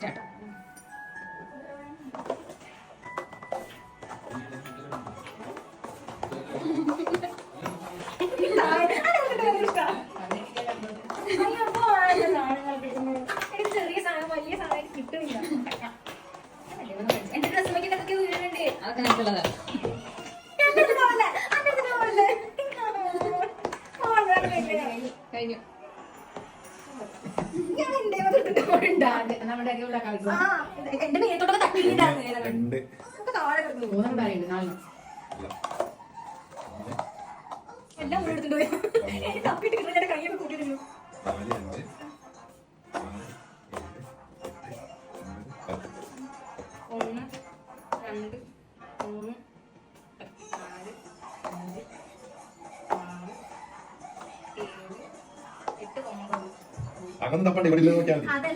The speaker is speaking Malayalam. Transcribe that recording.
സ്റ്റാർട്ട്. ചെറിയ സാധനം വലിയ സാധനം കിട്ടുന്നില്ല. എന്റെ ഡ്രസ് നോക്കിട്ടൊക്കെ വീഴുന്നുണ്ട്. അതൊക്കെ നമുക്കുള്ളതാണ്. കഴിഞ്ഞു. എന്റെ മേത്തോട്ടൊക്കെ തട്ടിയിട്ടാണ്. എല്ലാം എടുത്തിട്ട് പോയി തപ്പിട്ട് കിട്ടുന്ന കയ്യൊക്കെ കൂട്ടിയിരുന്നു. 1 2 3 4 5 6 7 8 9. അകം തപ്പണ്ട ഇവിടെ നോക്കിയാൽ മതി.